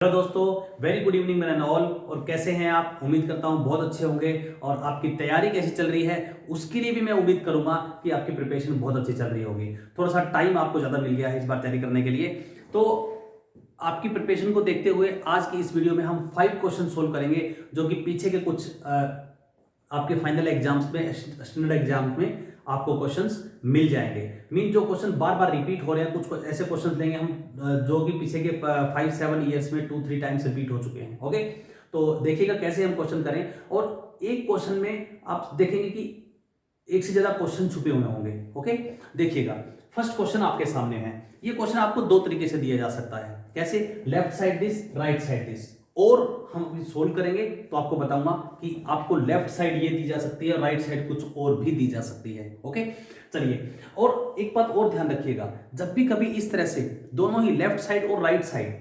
Hello दोस्तों, very good evening मेरा all. और कैसे हैं आप? उम्मीद करता हूं बहुत अच्छे होंगे। और आपकी तैयारी कैसी चल रही है उसके लिए भी मैं उम्मीद करूंगा कि आपकी प्रिपरेशन बहुत अच्छी चल रही होगी। थोड़ा सा टाइम आपको ज़्यादा मिल गया है इस बार तैयारी करने के लिए। तो आपकी प्रिपरेशन को देखते हुए आज की इस वीडियो में हम 5 क्वेश्चन सोल्व करेंगे जो कि पीछे के कुछ आपके फाइनल एग्जाम्स में, स्टैंडर्ड एग्जाम्स में आपको क्वेश्चंस मिल जाएंगे। मीन जो क्वेश्चन बार बार रिपीट हो रहे हैं, कुछ ऐसे क्वेश्चंस लेंगे हम जो कि पीछे के 5-7 ईयर्स में 2-3 टाइम्स रिपीट हो चुके हैं। ओके, तो देखिएगा कैसे हम क्वेश्चन करें। और एक क्वेश्चन में आप देखेंगे कि एक से ज्यादा क्वेश्चन छुपे हुए होंगे। ओके, देखिएगा फर्स्ट क्वेश्चन आपके सामने है। ये क्वेश्चन आपको दो तरीके से दिया जा सकता है। कैसे? Left side this, right side this. और हम अभी सोल्व करेंगे तो आपको बताऊंगा कि आपको लेफ्ट साइड ये दी जा सकती है, राइट साइड कुछ और भी दी जा सकती है। ओके, चलिए। और एक बात और ध्यान रखिएगा, जब भी कभी इस तरह से दोनों ही लेफ्ट साइड और राइट साइड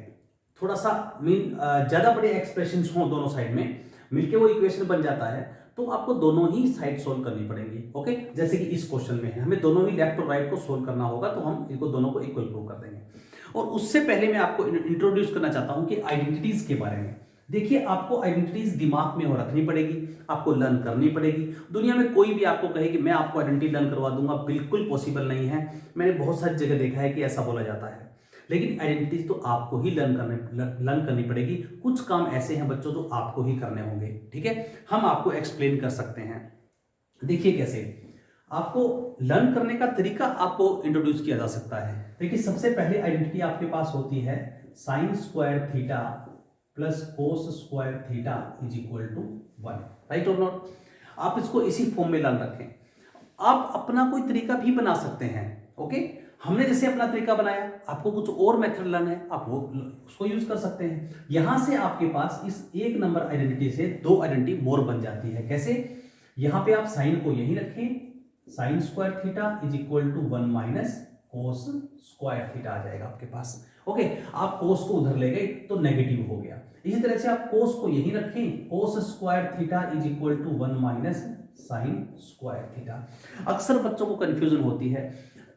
थोड़ा सा मीन ज्यादा बड़े एक्सप्रेशंस हों दोनों साइड में, मिलके वो इक्वेशन बन जाता है, तो आपको दोनों ही साइड सोल्व करनी पड़ेगी। ओके, जैसे कि इस क्वेश्चन में है, हमें दोनों ही लेफ्ट और राइट को सोल्व करना होगा, तो हम इनको दोनों को इक्वल प्रूव कर देंगे। और उससे पहले मैं आपको इंट्रोड्यूस करना चाहता हूं कि आइडेंटिटीज के बारे में। देखिए, आपको आइडेंटिटीज दिमाग में हो रखनी पड़ेगी, आपको लर्न करनी पड़ेगी। दुनिया में कोई भी आपको कहे कि मैं आपको आइडेंटिटी लर्न करवा दूंगा, बिल्कुल पॉसिबल नहीं है। मैंने बहुत सारी जगह देखा है कि ऐसा बोला जाता है, लेकिन आइडेंटिटीज तो आपको ही लर्न करनी पड़ेगी। कुछ काम ऐसे हैं बच्चों जो आपको ही करने होंगे। ठीक है, हम आपको एक्सप्लेन कर सकते हैं। देखिए कैसे आपको लर्न करने का तरीका आपको इंट्रोड्यूस किया जा सकता है। देखिए, सबसे पहले आइडेंटिटी आपके पास होती है sine square theta plus cos square theta is equal to 1। Right और नॉट? आप इसको इसी फॉर्म में लर्न रखें। आप अपना कोई तरीका भी बना सकते हैं। ओके, हमने जैसे अपना तरीका बनाया, आपको कुछ और मेथड लर्न है, आप वो उसको यूज कर सकते हैं। यहां से आपके पास इस एक नंबर आइडेंटिटी से दो आइडेंटिटी मोर बन जाती है। कैसे? यहां पे आप साइन को यही रखें, sine square theta is equal to 1 minus cos square theta आ जाएगा आपके पास। ओके, आप कोस को उधर ले गए तो नेगेटिव हो गया। इसी तरह से आप कोस को यही रखें, cos square theta is equal to 1 minus sine square theta. अक्सर बच्चों को कंफ्यूजन होती है।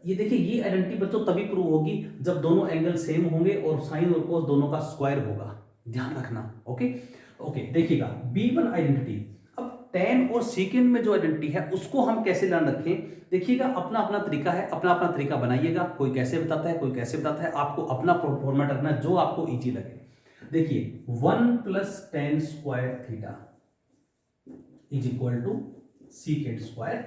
ये देखिए, ये आइडेंटिटी बच्चों तभी प्रूव होगी जब दोनों एंगल सेम होंगे और साइन और कोस दोनों का स्क्वायर होगा। ध्यान रखना। ओके ओके, देखिएगा B1 आइडेंटिटी। अब टेन और सेकेंड में जो आइडेंटिटी है उसको हम कैसे ध्यान रखें? देखिएगा, अपना अपना तरीका है, अपना अपना तरीका बनाइएगा। कोई कैसे बताता है, कोई कैसे बताता है, आपको अपना फॉर्मेट रखना जो आपको इजी लगे। देखिए, 1 plus tan square theta is equal to secant square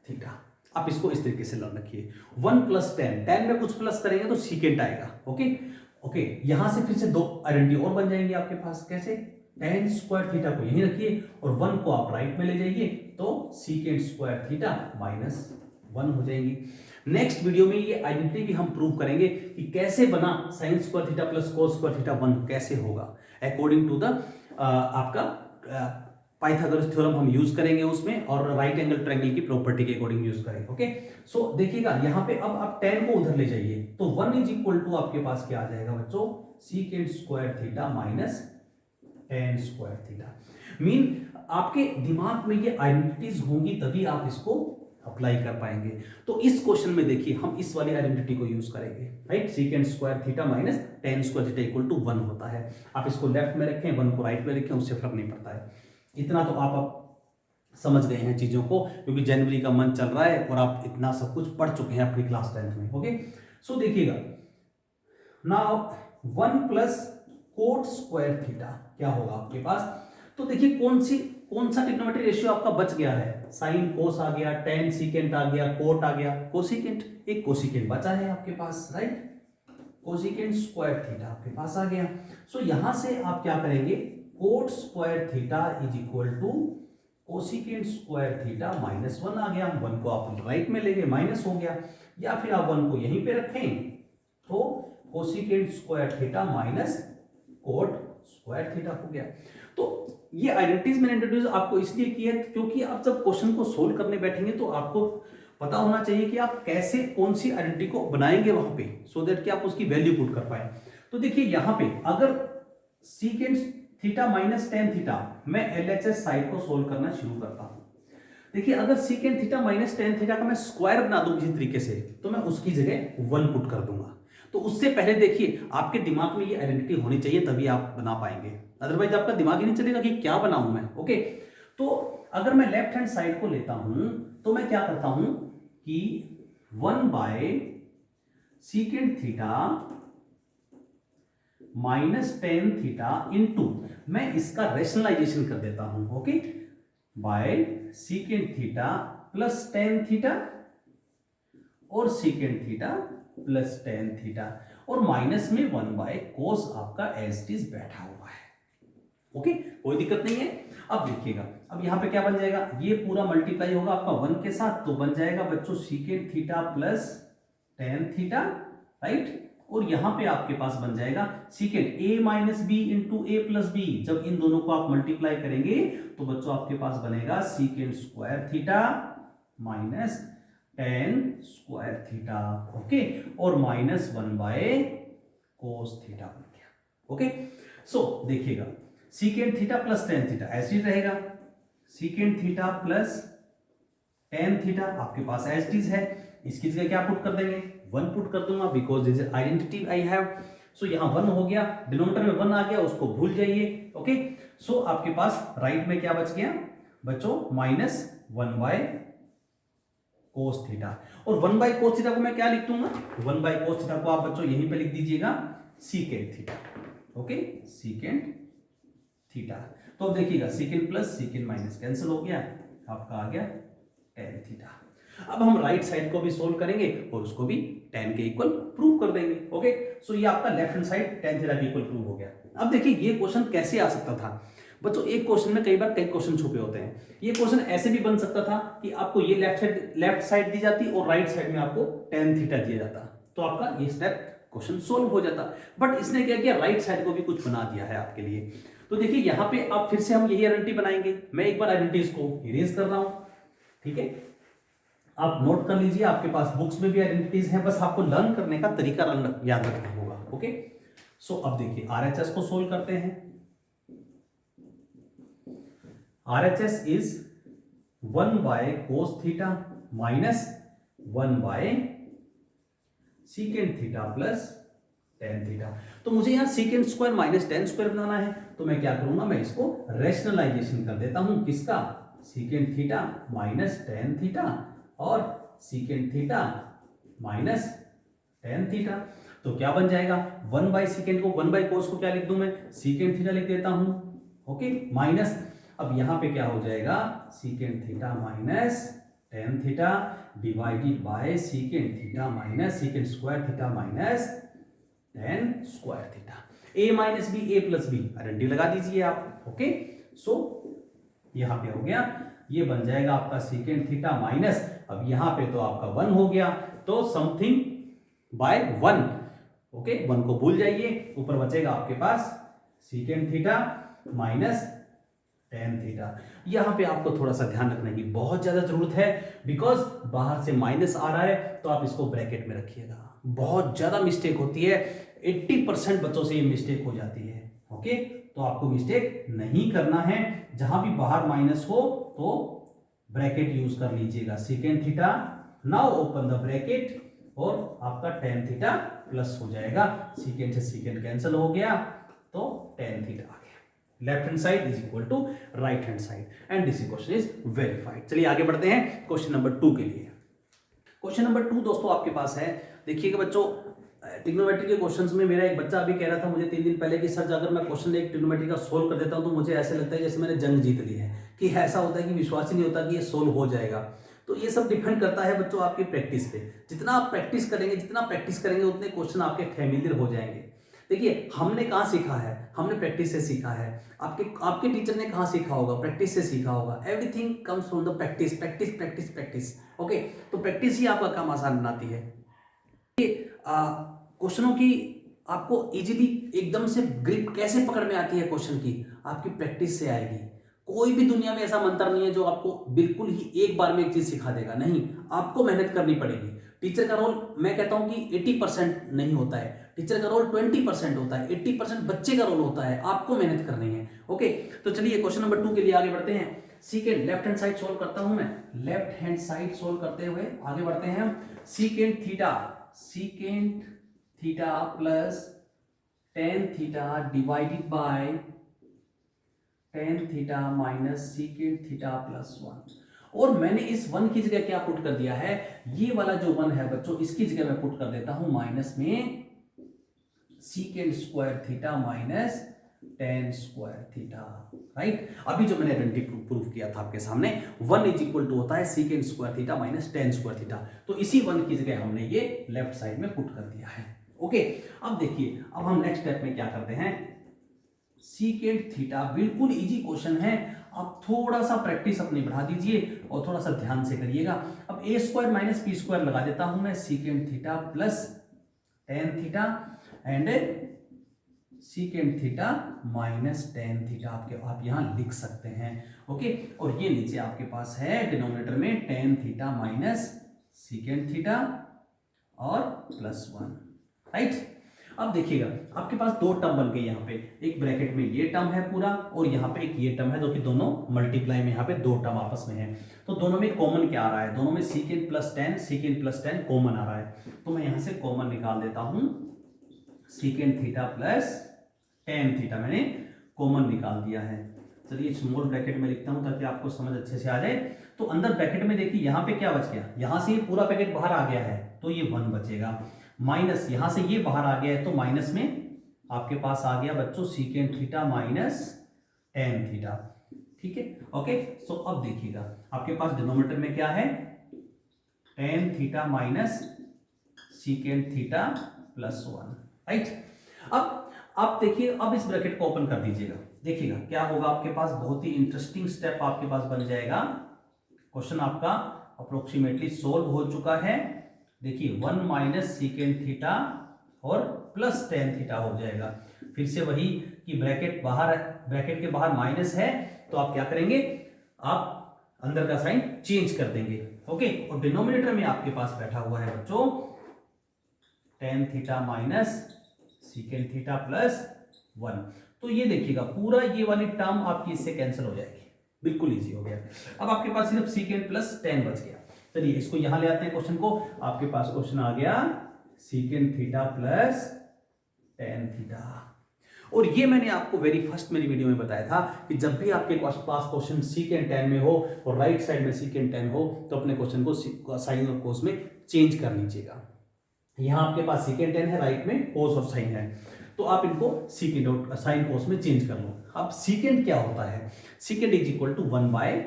theta. आप इसको इस तरीके से लर्न रखिए। 1 प्लस 10, 10 में कुछ प्लस करेंगे तो सीकेंट आएगा। ओके ओके, यहां से फिर से दो आइडेंटिटी और बन जाएंगे आपके पास। कैसे? टेन स्क्वायर थीटा को यहीं रखिए और 1 को आप राइट में ले जाइए, तो सीकेंट स्क्वायर थीटा माइनस 1 हो जाएंगी। नेक्स्ट वीडियो में ये आइडेंटिटी भी हम प्रूव करेंगे कि कैसे बना sign square theta plus cos square theta 1 कैसे होगा अकॉर्डिंग टू द आपका पाइथागोरस थ्योरम हम यूज करेंगे उसमें, और राइट एंगल ट्रायंगल की प्रॉपर्टी के अकॉर्डिंग यूज करेंगे। ओके, सो देखिएगा यहां पे अब आप 10 को उधर ले जाइए तो 1 इज इक्वल टू आपके पास क्या आ जाएगा बच्चों? Secant square theta minus tan square theta. Mean आपके दिमाग में ये आइडेंटिटीज होंगी तभी आप इसको अप्लाई कर पाएंगे। तो इस क्वेश्चन में देखिए, हम इस वाली आइडेंटिटी को यूज करेंगे। Right, secant square theta minus tan square theta equal to 1 होता है। आप इसको लेफ्ट में रखें, 1 को राइट में रखें, उससे फर्क नहीं पड़ता है। इतना तो आप अब समझ गए हैं चीजों को, क्योंकि जनवरी का मंथ चल रहा है और आप इतना सब कुछ पढ़ चुके हैं अपनी क्लास 10th में। ओके, सो देखिएगा now 1 plus coat square theta क्या होगा आपके पास? तो देखिए, कौन सा ट्रिग्नोमेट्री रेशियो आपका बच गया है? साइन कोस आ गया, टेन सीकेंट आ गया, कोट आ गया, कोसिकेंट। एक कोसिकेंट बचा है आपके पास। राइट, कोसिकेंट स्क्वायर थीटा आपके पास आ गया। सो यहां से आप क्या करेंगे? Cot square theta is equal to cosecant square theta minus 1 आ गया। 1 को आप राइट में ले गए, माइनस हो गया। या फिर आप 1 को यहीं पे रखें तो cosecant square theta minus cot square theta हो गया। तो ये आइडेंटिटीज मैंने इंट्रोड्यूस आपको इसलिए की है क्योंकि आप जब क्वेश्चन को सोल्व करने बैठेंगे तो आपको पता होना चाहिए कि आप कैसे कौन सी आइडेंटिटी को बनाएंगे वहां पे, सो दैट कि आप उसकी वैल्यू पुट कर पाए। तो देखिए, यहां पे अगर secant theta minus tan theta, मैं एलएचएस साइड को सोल्व करना शुरू करता हूं। देखिए, अगर secant theta minus tan theta का मैं स्क्वायर बना दूं किसी तरीके से, तो मैं उसकी जगह 1 पुट कर दूंगा। तो उससे पहले देखिए आपके दिमाग में ये आइडेंटिटी होनी चाहिए, तभी आप बना पाएंगे, अदरवाइज आपका दिमाग ही नहीं चलेगा कि क्या बनाऊं मैं। ओके, तो अगर मैं लेफ्ट हैंड साइड को लेता हूं तो मैं क्या करता हूं कि 1/sec θ -tan θ इंटू, मैं इसका रेशनलाइजेशन कर देता हूं, okay, by sec θ plus tan θ और sec θ प्लस tan θ और माइनस में 1/cos आपका एज इट इज बैठा हुआ है। ओके, कोई दिक्कत नहीं है। अब देखिएगा, अब यहां पे क्या बन जाएगा, ये पूरा मल्टीप्लाई होगा आपका 1 के साथ, तो बन जाएगा बच्चों sec θ प्लस tan θ, राइट। और यहां पे आपके पास बन जाएगा secant a minus B into A plus B. जब इन दोनों को आप मल्टीप्लाई करेंगे तो बच्चों आपके पास बनेगा secant square theta minus tan square theta, okay, और माइनस 1/cos थीटा बन गया। ओके, सो देखिएगा secant theta plus tan theta ऐसे ही रहेगा, secant theta plus tan theta आपके पास एज इट इज है, इसकी जगह क्या पुट कर देंगे, 1 पुट कर दूंगा, because this is identity I have. So यहां 1 हो गया, डिनोमिनेटर में 1 आ गया, उसको भूल जाइए। ओके, सो आपके पास राइट में क्या बच गया बच्चों, माइनस 1/cos थीटा, और 1/cos थीटा को मैं क्या लिख दूंगा, 1/cos थीटा को आप बच्चों यहीं पे लिख दीजिएगा secant theta. Okay, secant theta, तो अब देखिएगा secant plus secant minus cancel हो गया, आपका आ गया tan थीटा। अब हम राइट साइड को भी सोल्व करेंगे और उसको भी tan के इक्वल प्रूव कर देंगे। ओके, सो ये आपका left hand side tan theta के इक्वल प्रूव हो गया। अब देखिए ये क्वेश्चन कैसे आ सकता था बच्चों, एक क्वेश्चन में कई बार कई क्वेश्चन छुपे होते हैं। ये क्वेश्चन ऐसे भी बन सकता था कि आपको ये लेफ्ट साइड दी जाती और राइट साइड में आपको tan थीटा दिया जाता, तो आपका ये स्टेप क्वेश्चन सोल्व हो जाता। बट इसने क्या किया, राइट साइड को भी कुछ बना दिया है आपके लिए। तो देखिए यहां पे अब फिर से हम यही आइडेंटिटी बनाएंगे। मैं एक बार आइडेंटिटीज को इरेज कर रहा हूं, ठीक है, आप नोट कर लीजिए, आपके पास बुक्स में भी आइडेंटिटीज हैं, बस आपको लर्न करने का तरीका याद रखना होगा। ओके, सो अब देखिए आरएचएस को सोल्व करते हैं। RHS is 1/cos theta minus 1/secant theta plus tan theta. तो मुझे यहां secant square minus tan square बनाना है, तो मैं क्या करूंगा, मैं इसको रेशनलाइजेशन कर देता हूं, किसका, secant theta minus tan theta और secant theta minus tan theta. तो क्या बन जाएगा, 1/secant को 1/cos को क्या लिख दूं मैं, secant थीटा लिख देता हूं, ओके, माइनस, अब यहां पे क्या हो जाएगा, secant theta minus tan theta divided by secant theta minus secant square theta minus tan square theta. a minus B A plus B identity लगा दीजिए आप। ओके, सो यहां पे हो गया, ये बन जाएगा आपका secant थीटा माइनस, अब यहां पे तो आपका 1 हो गया, तो समथिंग बाय 1, ओके, 1 को भूल जाइए, ऊपर बचेगा आपके पास secant theta minus tan theta. यहां पे आपको थोड़ा सा ध्यान रखने की बहुत ज्यादा जरूरत है, बिकॉज बाहर से माइनस आ रहा है, तो आप इसको ब्रैकेट में रखिएगा। बहुत ज्यादा मिस्टेक होती है, 80% बच्चों से ये मिस्टेक हो जाती है। ओके, तो आपको मिस्टेक नहीं करना है, जहां भी बाहर माइनस हो तो ब्रैकेट यूज कर लीजिएगा, secant theta, now open the bracket, और आपका tan थीटा प्लस हो जाएगा, secant से secant कैंसिल हो गया, तो tan थीटा आ गया। Left hand side is equal to right hand side, and this question is verified. चलिए आगे बढ़ते हैं क्वेश्चन नंबर 2 के लिए। क्वेश्चन नंबर 2 दोस्तों आपके पास है, देखिएगा बच्चों, ट्रिग्नोमेट्री के क्वेश्चंस में मेरा एक बच्चा अभी कह रहा था मुझे 3 दिन पहले कि सर अगर मैं क्वेश्चन एक ट्रिग्नोमेट्री का सोल्व कर देता हूं तो मुझे ऐसे लगता है जैसे मैंने जंग जीत ली है, कि ऐसा होता है कि विश्वास ही नहीं होता कि ये सोल्व हो जाएगा। तो ये सब डिपेंड करता है बच्चों आपकी प्रैक्टिस पे, जितना आप प्रैक्टिस करेंगे उतने क्वेश्चन आपके फैमिलियर हो जाएंगे। देखिए हमने कहाँ सीखा है, हमने प्रैक्टिस से सीखा है, आपके टीचर ने कहाँ सीखा होगा, प्रैक्टिस से सीखा होगा। Everything comes from the practice practice practice practice. Okay, तो प्रैक्टिस ही आपका काम आसान बनाती है। क्वेश्चनों की आपको इजीली एकदम से ग्रिप कैसे पकड़ में आती है क्वेश्चन की, आपकी प्रैक्टिस से आएगी। कोई भी दुनिया में ऐसा मंत्र नहीं है जो आपको बिल्कुल ही एक बार में एक चीज सिखा देगा, नहीं, आपको मेहनत करनी पड़ेगी। टीचर का रोल मैं कहता हूं कि 80% नहीं होता है, टीचर का रोल 20% होता है, 80% बच्चे का रोल होता है, आपको मेहनत करनी है। ओके, तो चलिए क्वेश्चन नंबर 2 के लिए आगे बढ़ते हैं। Secant left hand side solve करता हूं मैं, लेफ्ट हैंड साइड सोल्व करते हुए आगे बढ़ते हैं हम। Secant theta plus tan theta divided by tan theta minus secant theta plus one. और मैंने इस वन की जगह क्या पुट कर दिया है, ये वाला जो वन है बच्चों, इसकी जगह मैं पुट कर देता हूं माइनस में secant square theta minus tan square theta, right. अभी जो मैंने आइडेंटिटी प्रूफ किया था आपके सामने, वन इज इक्वल टू होता है secant square theta minus tan square theta, तो इसी वन की जगह हमने ये लेफ्ट साइड में पुट कर दिया है। ओके, अब देखिए, अब हम नेक्स्ट स्टेप में क्या करते हैं, सीकेंट थीटा बिल्कुल इजी क्वेश्चन है, आप थोड़ा सा प्रैक्टिस अपनी बढ़ा दीजिए और थोड़ा सा ध्यान से करिएगा। अब ए स्क्वायर माइनस बी स्क्वायर लगा देता हूं मैं, secant theta plus tan theta and secant theta minus tan theta आप यहां लिख सकते हैं। ओके, और ये नीचे आपके पास है डिनोमिनेटर में tan theta minus secant theta और प्लस वन, राइट। अब देखिएगा, आपके पास दो टर्म बन गए यहाँ पे, एक ब्रैकेट में ये टर्म है पूरा और यहाँ पे एक ये टर्म है, जो कि दोनों मल्टीप्लाई में यहाँ पे दो टर्म आपस में है। तो दोनों में कॉमन क्या आ रहा है, दोनों में सीकेंट प्लस टेन कॉमन आ रहा है, तो मैं यहाँ से कॉमन निकाल देता हूँ, secant theta plus tan theta मैंने कॉमन निकाल दिया है। चलिए स्मॉल ब्रैकेट में लिखता हूँ ताकि आपको समझ अच्छे से आ जाए। तो अंदर ब्रैकेट में देखिए, यहाँ पे क्या बच गया, यहाँ से ये पूरा पैकेट बाहर आ गया है तो ये वन बचेगा, माइनस यहाँ से ये बाहर आ गया है तो माइनस में आपके पास आ गया बच्चों secant theta minus tan theta, ठीक है। ओके, सो अब देखिएगा, आपके पास डिनोमिनेटर में क्या है, tan theta minus secant theta plus one, right. अब आप देखिए, अब इस ब्रैकेट को ओपन कर दीजिएगा, देखिएगा क्या होगा आपके पास, बहुत ही इंटरेस्टिंग स्टेप आपके पास बन जाएगा। क्वेश्चन आपका अप्रोक्सीमेटली सोल्व हो चुका है। देखिए, वन माइनस सीकेंट थीटा और प्लस टेन थीटा हो जाएगा। फिर से वही कि ब्रैकेट के बाहर माइनस है तो आप क्या करेंगे, आप अंदर का साइन चेंज कर देंगे। ओके, और डिनोमिनेटर में आपके पास बैठा हुआ है बच्चों tan theta minus secant theta plus one. तो ये देखिएगा, पूरा ये वाली टर्म आपकी इससे कैंसिल हो जाएगी, बिल्कुल इजी हो गया। अब आपके पास सिर्फ सीकेंट प्लस टेन बच गया। चलिए इसको यहां ले आते हैं क्वेश्चन को, आपके पास क्वेश्चन आ गया secant theta plus tan theta. और ये मैंने आपको वेरी फर्स्ट मेरी वीडियो में बताया था कि जब भी आपके पास क्वेश्चन सीकेंट टेन में हो और राइट साइड में सीकेंट टेन हो तो अपने क्वेश्चन को साइन और कोस में चेंज कर लीजिएगा। यहां आपके पास सीकेंट टेन है, राइट में कोस और साइन है, तो आप इनको सीकेंट और साइन कोस में चेंज कर लो। अब सीकेंट क्या होता है, secant is equal to one by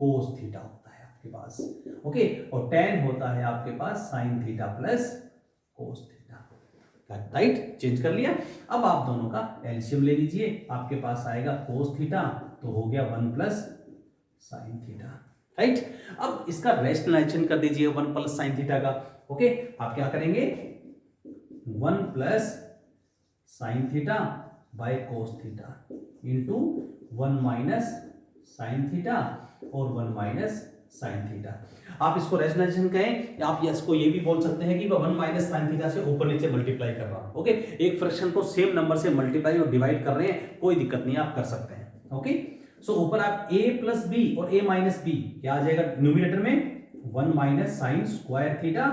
cos theta होता है आपके पास। ओके, और टेन होता है आपके पास sine theta plus cos theta, right. Change कर लिया। अब आप दोनों का एलसीएम ले लीजिए, आपके पास आएगा कोस थीटा तो हो गया one plus sign theta, right. अब इसका रेशनलाइजेशन कर दीजिए वन प्लस साइन थीटा का। ओके, आप क्या करेंगे, one plus sine theta by cos theta into one minus sine theta और वन माइनस साइन थीटा। आप इसको रेशनलाइजेशन कहें, आप इसको ये भी बोल सकते हैं कि वन माइनस साइन थीटा से ऊपर नीचे मल्टीप्लाई कर रहा हूं। ओके, एक फ्रैक्शन को सेम नंबर से मल्टीप्लाई और डिवाइड कर रहे हैं, कोई दिक्कत नहीं, आप कर सकते हैं। ओके, सो ऊपर आप a प्लस बी और a माइनस बी क्या आ जाएगा, न्यूमिनेटर में one minus sine square theta,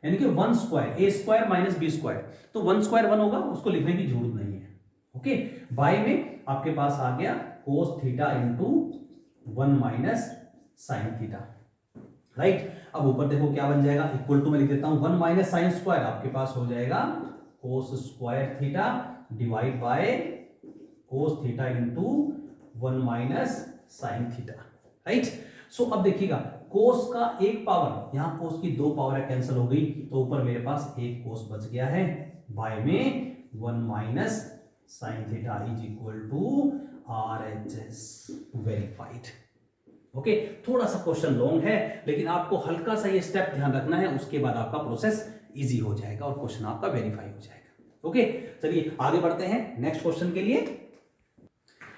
यानी कि वन स्क्वायर, ए स्क्वायर माइनस बी स्क्वायर, तो वन स्क्वायर वन होगा, उसको लिखने की जरूरत नहीं है। ओके, बाय में आपके पास आ गया कोस theta into one minus sine theta, right. अब ऊपर देखो क्या बन जाएगा, इक्वल टू में लिख देता हूं वन माइनस साइन स्क्वायर, आपके पास हो जाएगा cos square theta divide by cos theta into one minus sine theta, right. So अब देखिएगा, कोस का एक पावर, यहां कोस की दो पावर है, कैंसिल हो गई, तो ऊपर मेरे पास एक कोस बच गया है, बाय में one minus sine theta is equal to RHS, verified. Okay, थोड़ा सा क्वेश्चन लॉन्ग है लेकिन आपको हल्का सा ये स्टेप ध्यान रखना है, उसके बाद आपका प्रोसेस इजी हो जाएगा और क्वेश्चन आपका वेरीफाई हो जाएगा। ओके, चलिए आगे बढ़ते हैं नेक्स्ट क्वेश्चन के लिए।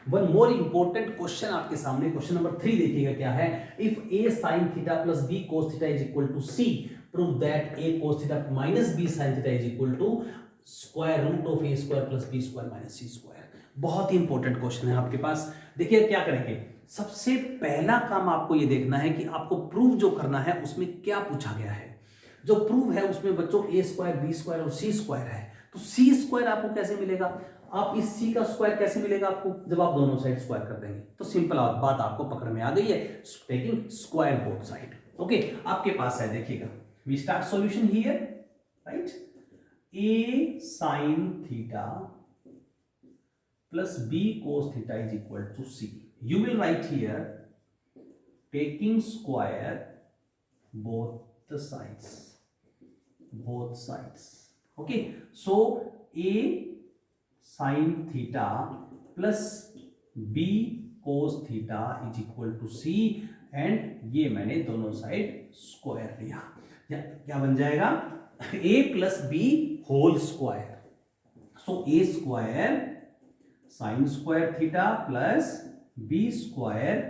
वन मोर इंपॉर्टेंट क्वेश्चन आपके सामने, क्वेश्चन नंबर 3 देखिएगा क्या है, if a sin theta plus b cos theta is equal to c, prove that a cos theta minus b sin theta is equal to square root of a square plus b square minus c square. बहुत ही important question है आपके पास। देखिए क्या करेंगे, सबसे पहला काम आपको ये देखना है कि आपको प्रूव जो करना है उसमें क्या पूछा गया है। जो प्रूव है उसमें बच्चों ए स्क्वायर, बी स्क्वायर और सी स्क्वायर है। तो सी स्क्वायर आपको कैसे मिलेगा, आप इस सी का स्क्वायर कैसे मिलेगा आपको, जब आप दोनों साइड स्क्वायर कर देंगे। तो सिंपल बात आपको पकड़ में आ गई है, taking square both side. Okay, आपके पास है, देखिएगा, we start solution here, right, A sine theta plus B cos theta is equal to C. You will write here taking square both sides. Okay, so a sin theta plus b cos theta is equal to c, and ये मैंने दोनों side square लिया, क्या बन जाएगा, a plus B whole square. So A square sine square theta plus B square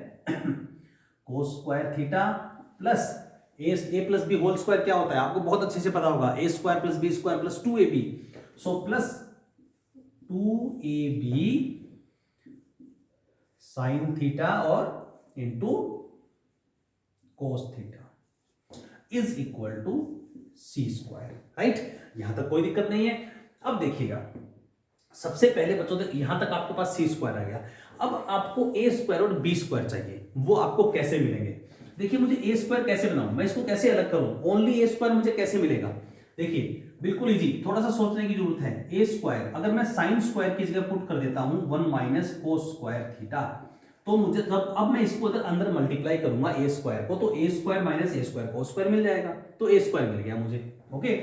cos square theta plus A plus B whole square क्या होता है आपको बहुत अच्छे से पता होगा, A square plus B square plus 2ab, so plus 2ab sine theta और into cos theta is equal to C square, right. यहां तक कोई दिक्कत नहीं है। अब देखिएगा, सबसे पहले बच्चों तक यहां तक आपके पास सी स्क्वायर आ गया। अब आपको ए स्क्वायर और बी स्क्वायर चाहिए, वो आपको कैसे मिलेंगे। देखिए, मुझे ए स्क्वायर कैसे बनाऊं, मैं इसको कैसे अलग करूं, ओनली ए स्क्वायर मुझे कैसे मिलेगा। देखिए बिल्कुल इजी, थोड़ा सा सोचने की जरूरत है। ए स्क्वायर अगर मैं साइन स्क्वायर की जगह पुट कर देता हूं 1 माइनस कोस स्क्वायर थीटा, तो मुझे अब मैं इसको अगर अंदर मल्टीप्लाई करूंगा ए स्क्वायर को, तो ए square minus A square cos square मिल जाएगा, तो ए स्क्वायर मिल गया मुझे। ओके,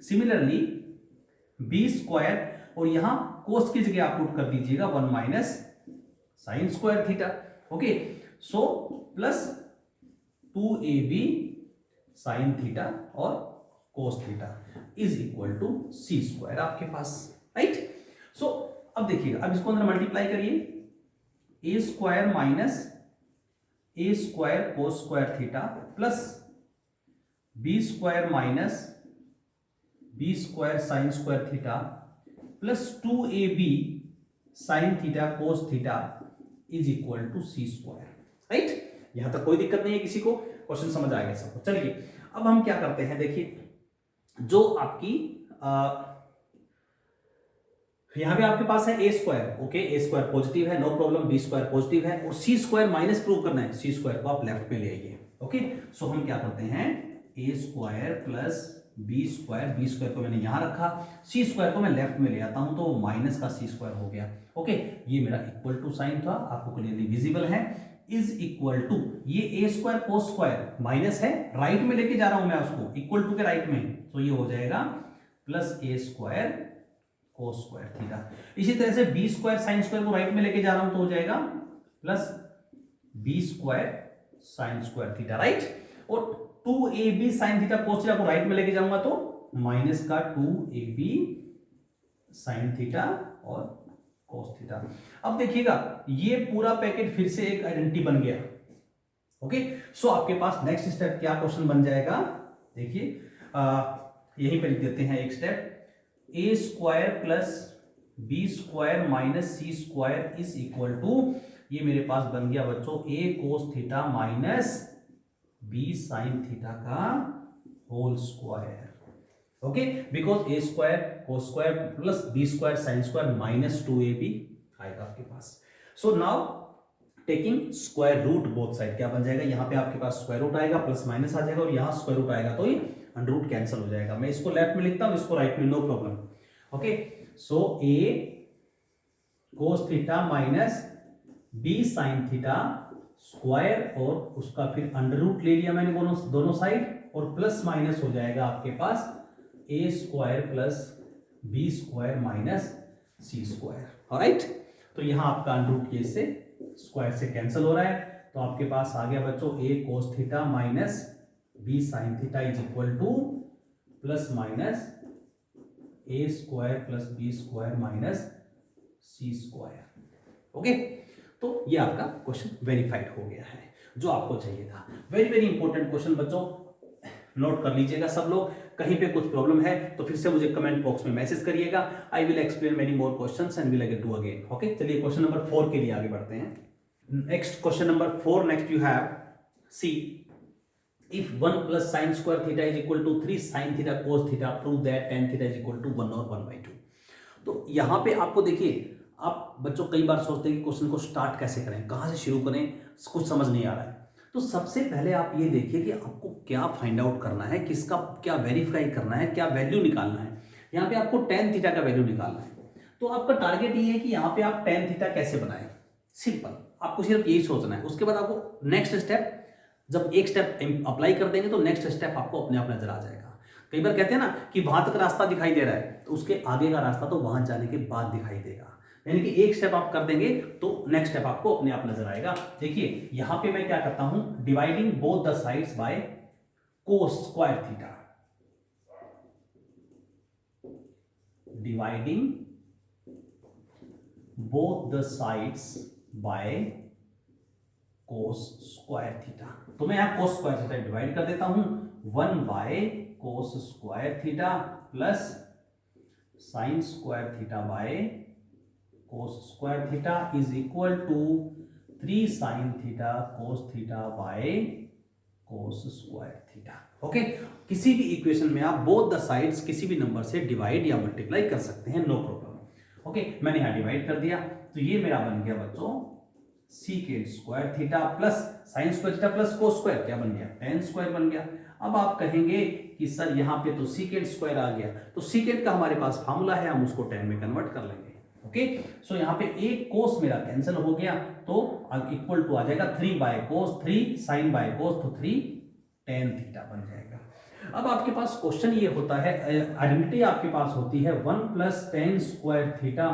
सिमिलरली बी स्क्वायर, और यहां कोस की जगह आप पुट कर दीजिएगा 1 minus sine square theta. Okay, so plus 2ab sine theta और cos theta is equal to C square आपके पास, राइट। सो अब देखिएगा, अब इसको अंदर मल्टीप्लाई करिए, A square minus A square cos square theta plus B square minus B square sine square theta plus 2ab sine theta cos theta is equal to C square, right. यहां तक कोई दिक्कत नहीं है, किसी को क्वेश्चन समझ आएगा सबको। चलिए अब हम क्या करते हैं, देखिए जो आपकी यहां पे आपके पास है a square, okay, a square positive है, no problem, b square positive है, और सी स्क्वायर माइनस प्रूव करना है, सी स्क्वायर को आप लेफ्ट पे ले आइए। ओके, सो हम क्या करते हैं, ए स्क्वायर प्लस बी स्क्वायर को मैंने यहां रखा, सी स्क्वायर को मैं लेफ्ट में ले आता हूं, तो माइनस का सी स्क्वायर हो गया। ओके, ये मेरा इक्वल टू साइन था, आपको क्लियरली विजिबल है, इज इक्वल टू ये ए स्क्वायर कोस स्क्वायर माइनस है, राइट में लेके जा रहा हूं मैं उसको, इक्वल टू के राइट में, तो ये हो जाएगा plus a square cos square theta. इसी तरह से बी स्क्वायर साइन स्क्वायर को राइट में लेके जा रहा हूं, तो हो जाएगा plus B square sine square theta, right. और 2ab sine theta cos theta को राइट में लेके जाऊंगा तो माइनस का 2ab साइन थीटा और कोस थीटा। अब देखिएगा, ये पूरा पैकेट फिर से एक आइडेंटिटी बन गया। ओके, सो आपके पास नेक्स्ट स्टेप क्या क्वेश्चन बन जाएगा, देखिए यहीं पर लिख देते हैं एक step, A square plus B square minus C square is equal to, ये मेरे पास बन गया बच्चों A cos theta minus B sine theta का whole square. Okay, because A square cos square plus B square sine square minus 2ab आएगा आपके पास। So now taking square root both side, क्या बन जाएगा, यहां पे आपके पास स्क्वायर रूट आएगा, प्लस माइनस आ जाएगा, और यहां स्क्वायर रूट आएगा, तो ये अंडर रूट कैंसिल हो जाएगा। मैं इसको लेफ्ट में लिखता हूं, इसको राइट में, no problem. Okay, so A cos theta minus B sine theta square, और उसका फिर अंडर रूट ले लिया मैंने दोनों साइड, और प्लस माइनस हो जाएगा आपके पास A square plus B square minus C square, alright. तो यहां आपका अंडर रूट के से स्क्वायर से कैंसिल हो रहा है, तो आपके पास आ गया बच्चों A cos theta minus B sine theta is equal to plus minus A square plus B square minus C square. Okay, तो ये आपका क्वेश्चन वेरीफाइड हो गया है, जो आपको चाहिए था। वेरी वेरी इंपॉर्टेंट क्वेश्चन बच्चों, नोट कर लीजिएगा सब लोग। कहीं पे कुछ प्रॉब्लम है तो फिर से मुझे कमेंट बॉक्स में मैसेज करिएगा, I will explain many more questions and will again do again. Okay, चलिए क्वेश्चन नंबर 4 के लिए आगे बढ़ते हैं। Next question number 4, next you have c if 1 plus sine square theta is equal to 3 sine theta cos theta, prove that tan theta is equal to 1 और 1/2। तो यहाँ पे आपको देखिए, आप बच्चों कई बार सोचते हैं कि क्वेश्चन को स्टार्ट कैसे करें, कहाँ से शुरू करें, कुछ समझ नहीं आ रहा है। तो सबसे पहले आप ये देखिए कि आपको क्या फाइंड आउट करना है, किसका क्या वेरीफाई करना है, क्या वैल्यू निकालना है। यहाँ पे आपको tan थीटा का वैल्यू निकालना है। तो आपका टारगेट ये है कि यहाँ पे आप tan थीटा कैसे बनाएं। सिंपल, आपको सिर्फ यही सोचना है। उसके बाद आपको नेक्स्ट स्टेप, जब एक स्टेप अप्लाई कर देंगे तो नेक्स्ट स्टेप आपको अपने आप नजर आ जाएगा। कई बार कहते हैं ना कि वहां तक रास्ता दिखाई दे रहा है, तो उसके आगे का रास्ता तो वहां जाने के बाद दिखाई देगा। यानी कि एक स्टेप आप कर देंगे तो नेक्स्ट स्टेप आपको अपने आप नजर आएगा। देखिए यहां पे मैं क्या करता हूं, dividing both the sides by cos square theta, dividing both the sides by cos square theta. तो मैं यहां कोस स्क्वायर थीटा डिवाइड कर देता हूं, 1 by cos square theta plus sine square theta by cos square theta is equal to 3 sine theta cos theta by cos square theta. Okay, किसी भी equation में आप बोथ द साइड्स किसी भी number से डिवाइड या मल्टीप्लाई कर सकते हैं, नो प्रॉब्लम। ओके, मैंने यहां डिवाइड कर दिया, तो ये मेरा बन गया बच्चों secant square theta plus sine square theta plus cos square, क्या बन गया, tan स्क्वायर बन गया। अब आप कहेंगे कि सर यहाँ पे तो सीकेंट स्क्वायर आ गया, तो सीकेंट का हमारे पास फार्मूला है, हम उसको tan में कन्वर्ट कर लेंगे। ओके, सो यहाँ पे एक कोस मेरा कैंसिल हो गया, तो अब इक्वल टू आ जाएगा 3 by cos 3 sine by cos, तो 3 tan थीटा बन जाएगा। अब आपके पास क्वेश्चन ये होता है, आइडेंटिटी आपके पास होती है 1 plus tan square theta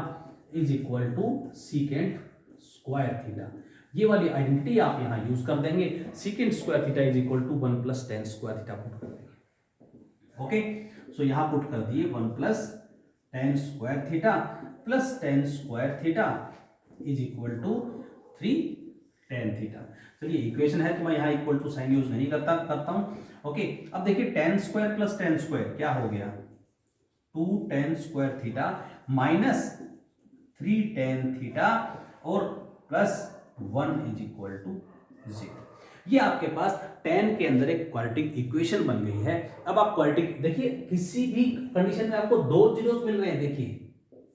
is equal to secant square theta. ये वाली आइडेंटिटी आप यहां यूज कर देंगे, secant square theta is equal to 1 plus tan square theta put कर देंगे। ओके, सो यहां पुट कर दिए 1 plus tan square theta plus tan square theta is equal to 3 tan theta. चलिए इक्वेशन है तो मैं यहां इक्वल टू साइन यूज नहीं करता हूं। ओके, अब देखिए tan square plus tan square क्या हो गया, 2 tan square theta minus 3 tan theta और प्लस 1 इज इक्वल टू 0। ये आपके पास tan के अंदर एक क्वाड्रेटिक इक्वेशन बन गई है। अब आप क्वाड्रेटिक देखिए, किसी भी कंडीशन में आपको दो जीरोस मिल रहे हैं, देखिए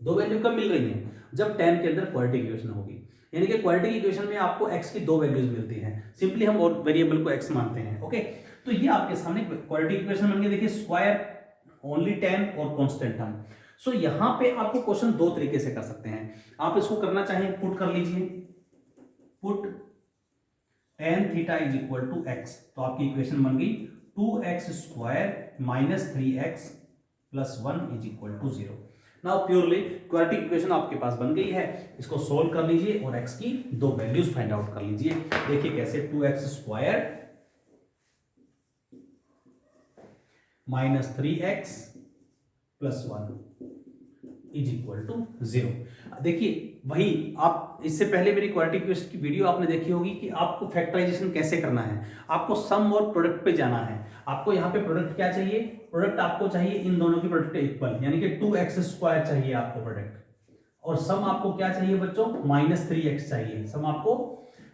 दो वैल्यू कब मिल रही हैं, जब tan के अंदर क्वाड्रेटिक इक्वेशन होगी। यानी कि क्वाड्रेटिक इक्वेशन में आपको x की दो वैल्यूज मिलती हैं, सिंपली हम और वेरिएबल को x मानते हैं। ओके, तो ये आपके सामने क्वाड्रेटिक इक्वेशन बन गई। देखिए स्क्वायर ओनली tan और कांस्टेंट टर्म। सो यहां पे आपको क्वेश्चन दो तरीके से कर सकते हैं। आप इसको करना चाहें पुट कर लीजिए, put tan theta is equal to x, तो आपकी इक्वेशन बन गई 2x square minus 3x plus 1 is equal to 0। Now purely quadratic equation आपके पास बन गई है, इसको सोल्व कर लीजिए और x की दो वैल्यूज फाइंड आउट कर लीजिए। देखिए कैसे, 2x square minus 3x plus 1 is equal to 0। देखिए वही आप इससे पहले मेरी क्वाड्रेटिक इक्वेशन की वीडियो आपने देखी होगी कि आपको फैक्टराइजेशन कैसे करना है। आपको सम और प्रोडक्ट पे जाना है। आपको यहाँ पे प्रोडक्ट क्या चाहिए, प्रोडक्ट आपको चाहिए इन दोनों की प्रोडक्ट इक्वल, यानी कि 2x स्क्वायर चाहिए आपको प्रोडक्ट, और सम आपको क्या चाहिए बच्चों, माइनस 3x चाहिए, सम आपको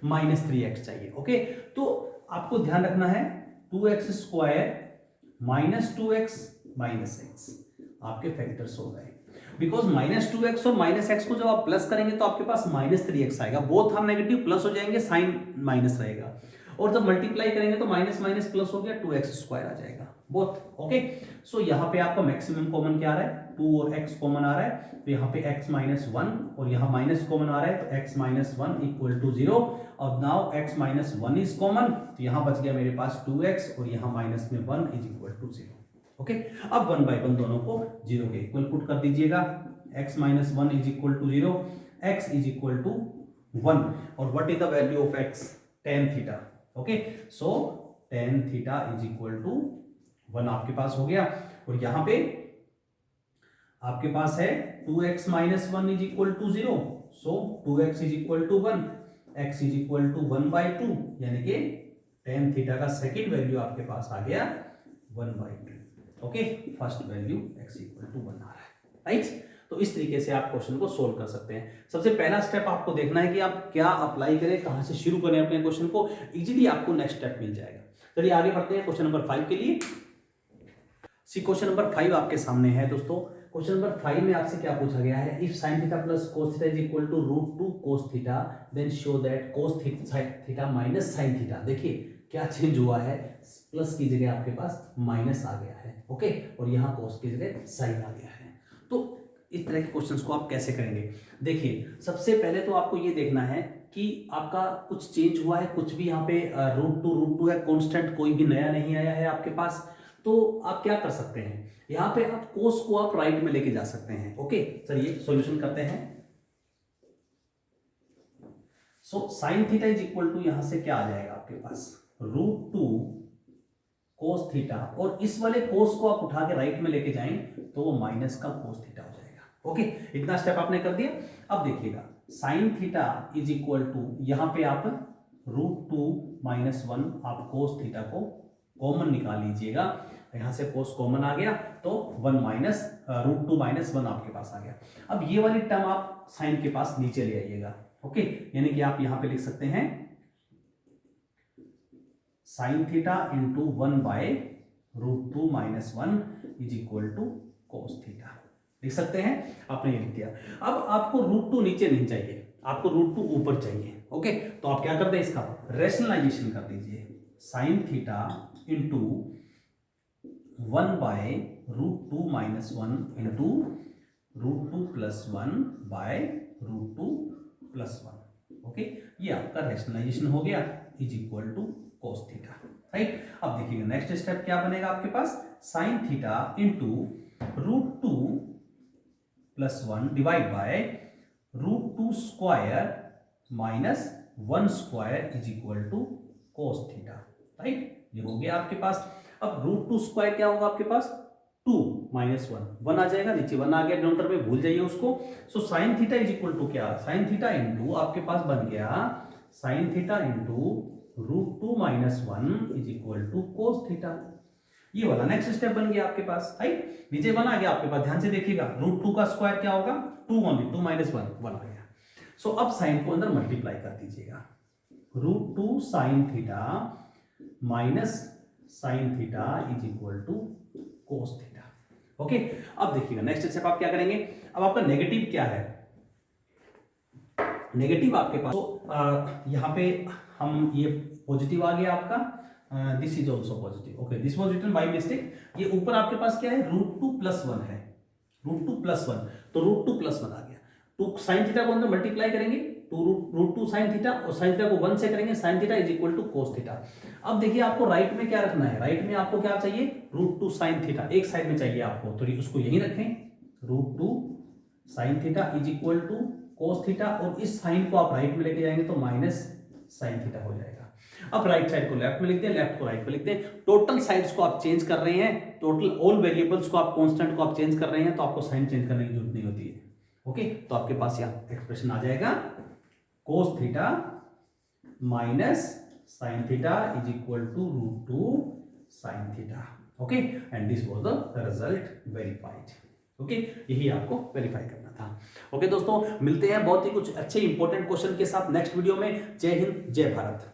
माइनस 3x चाहिए। ओके, तो आपको ध्यान रखना है 2x square minus 2x minus x आपके फैक्टर्स हो गए, बिकॉज माइनस 2x और माइनस x को जब आप प्लस करेंगे तो आपके पास माइनस 3x आएगा, बोथ हम नेगेटिव प्लस हो जाएंगे, साइन माइनस रहेगा, और जब मल्टीप्लाई करेंगे तो माइनस माइनस प्लस हो गया, 2x स्क्वायर आ जाएगा बोथ। ओके, सो यहाँ पे आपका मैक्सिमम कॉमन क्या आ रहा है, 2 और x कॉमन आ रहा है, तो यहाँ पे x माइनस 1 और यहाँ माइनस कॉमन आ रहा है, तो x माइनस 1 इक्वल टू 0। और now x minus 1 is common, तो यहाँ बच गया मेरे पास 2x और यहाँ माइनस में 1 इज इक्वल टू 0। ओके, अब 1 बाय 1 दोनों को 0 के इक्वल पुट कर दीजिएगा, x minus 1 is equal to 0, x is equal to 1, और what is the value of x, tan theta. Okay, so tan theta is equal to 1 आपके पास हो गया, और यहां पे आपके पास है 2x minus 1 is equal to 0, so 2x is equal to 1, x is equal to 1 by 2, यानी कि tan थीटा का सेकंड वैल्यू आपके पास आ गया 1 by 2। Okay, first value x equal to 1 आ रहा है, राइट। तो इस तरीके से आप क्वेश्चन को सोल्व कर सकते हैं। सबसे पहला स्टेप आपको देखना है कि आप क्या अप्लाई करें, कहां से शुरू करें अपने क्वेश्चन को, इजीली आपको नेक्स्ट स्टेप मिल जाएगा। चलिए आगे बढ़ते हैं क्वेश्चन नंबर 5 के लिए। क्वेश्चन नंबर 5 आपके सामने है दोस्तों। क्वेश्चन नंबर 5 में आपसे क्या पूछा गया है, if sin theta plus cos theta is equal to √2 cos theta then show that cos theta minus sin theta. देखिए क्या चेंज हुआ है, प्लस की जगह आपके पास माइनस आ गया है, ओके, और यहाँ cos की जगह sin आ गया है। तो इस तरह के क्वेश्चंस को आप कैसे करेंगे? देखिए सबसे पहले तो आपको ये देखना है कि आपका कुछ चेंज हुआ है, कुछ भी यहाँ पे √2 है, कांस्टेंट कोई भी नया नहीं आया है आपके पास। तो आप क्या कर सकते हैं, यहाँ पे आप कोस को आप राइट में लेके जा सकते हैं, ओके। चलिए सॉल्यूशन करते हैं। So sine theta is equal to यहां से क्या आ जाएगा आपके पास, √2 कोस थीटा, और इस वाले कोस को आप उठा के राइट में लेके जाएं तो वो माइनस का कोस थीटा हो जाएगा, ओके। इतना स्टेप आपने कर दिया। अब देखिएगा sine theta is equal to, यहां पे आप √2 - 1 आप कोस थीटा को कॉमन निकाल लीजिएगा, यहां से कोस कॉमन आ गया तो 1 माइनस √2 - 1 आपके पास आ गया। अब ये वाली टर्म आप साइन के पास नीचे ले आइएगा, ओके, यानी कि आप यहां पे लिख सकते हैं sine theta into 1/√2 - 1 is equal to cos theta, लिख सकते हैं, आपने ये लिख दिया। अब आपको √2 नीचे नहीं चाहिए, आपको √2 ऊपर चाहिए, ओके। तो आप क्या करते हैं, इसका रेशनलाइजेशन कर दीजिए, sine theta into 1/√2 - 1 into √2 + 1/√2 + 1, okay. ये आपका रेशनलाइजेशन हो गया, is equal to cos theta, right. अब देखिएगा नेक्स्ट स्टेप क्या बनेगा आपके पास, sine theta into √2 + 1 divide by √2 square minus 1 square is equal to cos theta, right. ये हो गया आपके पास। अब √2 स्क्वायर क्या होगा आपके पास, 2 - 1 आ जाएगा, नीचे 1 आ गया डिनोमिनेटर में, भूल जाइए उसको। So sine theta is equal to क्या, साइन थीटा इंटू आपके पास बन गया sine theta into √2 - 1 is equal to cos theta. ये वाला नेक्स्ट स्टेप बन गया आपके पास, राइट। नीचे 1 आ गया आपके पास, ध्यान से देखिएगा, √2 का स्क्वायर क्या होगा, 2 ओनली, 2 - 1 आ गया। सो अब साइन को अंदर मल्टीप्लाई कर दीजिएगा, √2 sine theta minus sine theta is equal to cos theta, okay. अब देखिएगा नेक्स्ट स्टेप आप क्या करेंगे, अब आपका नेगेटिव क्या है, नेगेटिव आपके पास, तो यहां पे हम ये पॉजिटिव आ गया आपका, this is also positive, okay, this was written by mistake. ये ऊपर आपके पास क्या है, √2 + 1 है, √2 + 1, तो √2 + 1 आ गया। तो साइन थीटा को अंदर मल्टीप्लाई करेंगे तो √2 साइन थीटा, और साइन थीटा को 1 से करेंगे, sine theta is equal to cos theta. अब देखिए आपको राइट में क्या रखना है, राइट में आपको क्या चाहिए, √2 साइन थीटा एक साइड में चाहिए आपको, तो उसको यहीं रखें, √2 sine theta is equal to cos theta, और इस साइन को आप राइट में लेके जाएंगे तो माइनस साइन थीटा हो जाएगा। अब राइट साइड को लेफ्ट में लिखते हैं, लेफ्ट को राइट में लिखते हैं। टोटल साइड्स को आप चेंज कर रहे हैं, टोटल ऑल वेरिएबल्स को आप कांस्टेंट को आप चेंज कर रहे हैं, तो आपको साइन चेंज करने की जरूरत नहीं होती है, ओके। तो आपके पास यहाँ एक्सप्रेशन आ जाएगा cos theta minus sine theta is equal to √2 sine theta, okay, and this was the result verified, okay. यही आपको वेरीफाई करना था, ओके दोस्तों। मिलते हैं बहुत ही कुछ अच्छे इंपॉर्टेंट क्वेश्चन के साथ नेक्स्ट वीडियो में। जय हिंद, जय भारत।